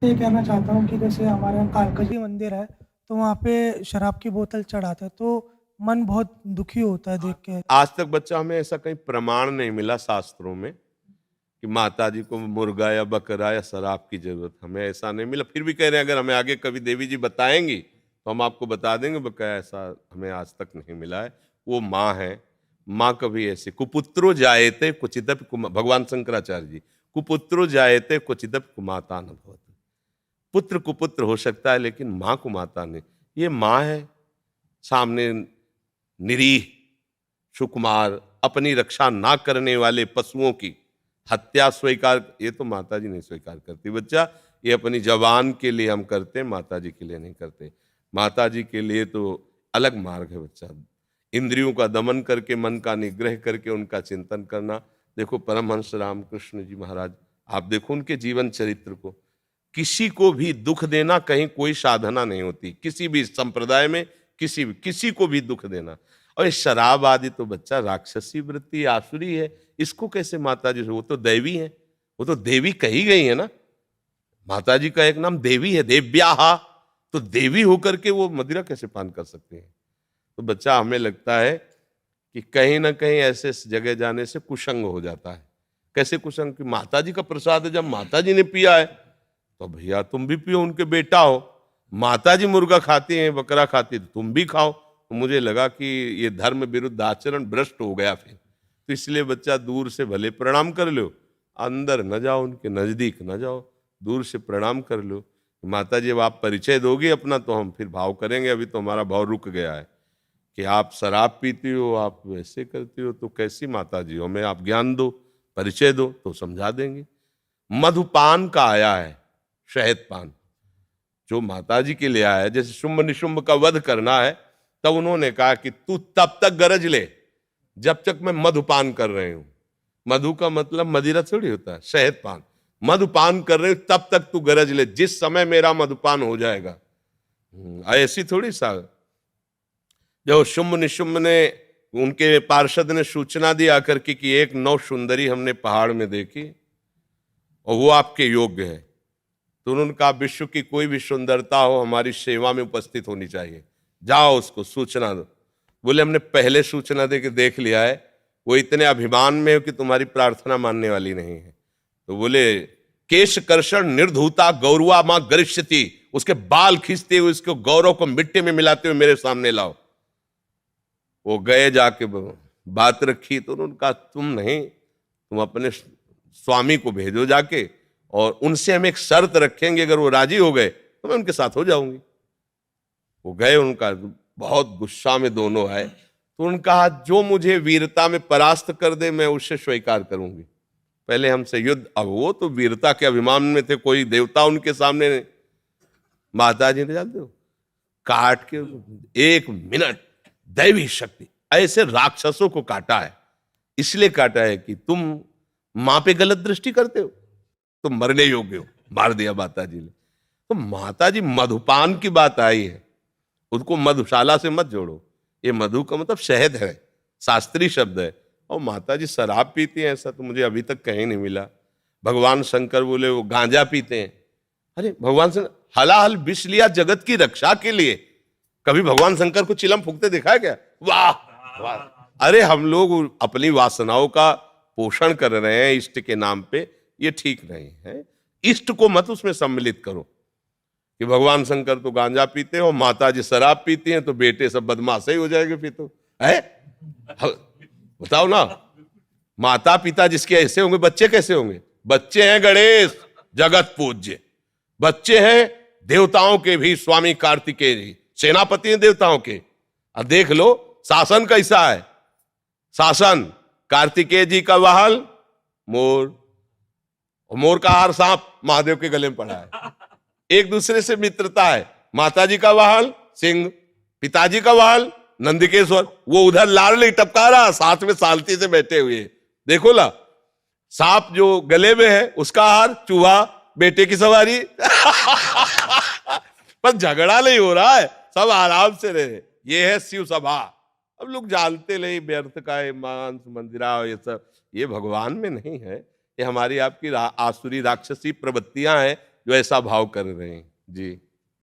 ये कहना चाहता हूँ कि जैसे हमारे यहाँ कालकाजी मंदिर है, तो वहाँ पे शराब की बोतल चढ़ाते हैं, तो मन बहुत दुखी होता है देख के। आज तक बच्चा हमें ऐसा कहीं प्रमाण नहीं मिला शास्त्रों में कि माता जी को मुर्गा या बकरा या शराब की जरूरत, हमें ऐसा नहीं मिला। फिर भी कह रहे हैं अगर हमें आगे कभी देवी जी बताएंगी तो हम आपको बता देंगे, बकाया ऐसा हमें आज तक नहीं मिला है। वो माँ है, माँ कभी ऐसे कुपुत्रो जायते क्वचिदपि भगवान शंकराचार्य जी, कुपुत्रो जायते क्वचिदपि कुमाता न भवति। पुत्र कुपुत्र हो सकता है लेकिन माँ कुमाता नहीं। ये माँ है, सामने निरीह सुकुमार अपनी रक्षा ना करने वाले पशुओं की हत्या स्वीकार, ये तो माता जी नहीं स्वीकार करती बच्चा। ये अपनी जवान के लिए हम करते हैं, माता जी के लिए नहीं करते। माता जी के लिए तो अलग मार्ग है बच्चा। इंद्रियों का दमन करके मन का निग्रह करके उनका चिंतन करना। देखो परमहंस रामकृष्ण जी महाराज, आप देखो उनके जीवन चरित्र को। किसी को भी दुख देना कहीं कोई साधना नहीं होती, किसी भी संप्रदाय में किसी को भी दुख देना। और ये शराब आदि तो बच्चा राक्षसी वृत्ति आसुरी है, इसको कैसे माता जी, वो तो दैवी है, वो तो देवी कही गई है ना। माता जी का एक नाम देवी है, देव्याहा। तो देवी होकर के वो मदिरा कैसे पान कर सकते हैं? तो बच्चा हमें लगता है कि कहीं ना कहीं ऐसे जगह जाने से कुसंग हो जाता है। कैसे कुसंग? कि माता जी का प्रसाद है, जब माता जी ने पिया है तो भैया तुम भी पियो, उनके बेटा हो। माता जी मुर्गा खाती हैं, बकरा खाती है, तो तुम भी खाओ। तो मुझे लगा कि ये धर्म विरुद्ध आचरण भ्रष्ट हो गया फिर। तो इसलिए बच्चा दूर से भले प्रणाम कर लो, अंदर न जाओ, उनके नजदीक न जाओ, दूर से प्रणाम कर लो। माता जी, अब आप परिचय दोगे अपना तो हम फिर भाव करेंगे। अभी तो हमारा भाव रुक गया है कि आप शराब पीती हो, आप वैसे करती हो, तो कैसी माता जी हो? हमें आप ज्ञान दो, परिचय दो तो समझा देंगे। मधुपान का आया है, शहद पान जो माता जी के लिए आया है। जैसे शुंभ निशुंभ का वध करना है, तब उन्होंने कहा कि तू तब तक गरज ले जब तक मैं मधुपान कर रही हूं। मधु का मतलब मदिरा थोड़ी होता है, शहद पान। मधुपान कर रहे हो तब तक तू गरज ले, जिस समय मेरा मधुपान हो जाएगा। ऐसी थोड़ी सा। जब शुंभ निशुंभ ने, उनके पार्षद ने सूचना दी आकर के कि एक नौ सुंदरी हमने पहाड़ में देखी और वो आपके योग्य है, तो उन्होंने कहा विश्व की कोई भी सुंदरता हो हमारी सेवा में उपस्थित होनी चाहिए, जाओ उसको सूचना दो। बोले हमने पहले सूचना दे के देख लिया है, वो इतने अभिमान में हो कि तुम्हारी प्रार्थना मानने वाली नहीं है। तो बोले केश कर्षण निर्धूता गौरवा मां गरिष्यति, उसके बाल खींचते हुए उसके गौरव को मिट्टी में मिलाते हुए मेरे सामने लाओ। वो गए, जाके बात रखी, तो उन्होंने कहा तुम नहीं, तुम अपने स्वामी को भेजो जाके, और उनसे हम एक शर्त रखेंगे, अगर वो राजी हो गए तो मैं उनके साथ हो जाऊंगी। वो गए, उनका बहुत गुस्सा में दोनों आए, तो उन्होंने कहा जो मुझे वीरता में परास्त कर दे मैं उससे स्वीकार करूंगी, पहले हमसे युद्ध। अब वो तो वीरता के अभिमान में थे, कोई देवता उनके सामने नहीं। माता जी ने जानते हो काट के 1 मिनट दैवी शक्ति ऐसे राक्षसों को काटा है। इसलिए काटा है कि तुम मां पे गलत दृष्टि करते हो, तुम मरने योग्य हो, मार दिया माता जी ने। तो माता जी मधुपान की बात आई है, उसको मधुशाला से मत जोड़ो। ये मधु का मतलब शहद है, शास्त्रीय शब्द है। और माता जी शराब पीती हैं ऐसा तो मुझे अभी तक कहीं नहीं मिला। भगवान शंकर बोले वो गांजा पीते हैं। अरे भगवान शंकर हलाहल विष लिया जगत की रक्षा के लिए, कभी भगवान शंकर को चिलम फूकते देखा है क्या? वाह वाह। अरे हम लोग अपनी वासनाओं का पोषण कर रहे हैं इष्ट के नाम पे, ये ठीक नहीं है। इष्ट को मत उसमें सम्मिलित करो कि भगवान शंकर तो गांजा पीते हो, माता जी शराब पीती हैं, तो बेटे सब बदमाश ही हो जाएंगे फिर तो है। बताओ ना, माता पिता जिसके ऐसे होंगे बच्चे कैसे होंगे? बच्चे हैं गणेश जगत पूज्य, बच्चे हैं देवताओं के भी स्वामी कार्तिकेय जी, सेनापति हैं देवताओं के। अब देख लो शासन कैसा है। शासन कार्तिकेय जी का वाहन मोर, और मोर का हार सांप महादेव के गले में पड़ा है। एक दूसरे से मित्रता है। माता जी का वाहन सिंह, पिताजी का वाहन नंदिकेश्वर, वो उधर लाल टपका रहा, साथ में सालती से बैठे हुए। देखो ला, सांप जो गले में है उसका हार चूहा, बेटे की सवारी। पर झगड़ा नहीं हो रहा है, सब आराम से रहे। ये है शिव सभा। अब लोग जानते नहीं व्यर्थ का है मांस मंदिरा, ये सब ये भगवान में नहीं है, ये हमारी आपकी आसुरी राक्षसी प्रवृत्तियां हैं जो ऐसा भाव कर रहे हैं। जी।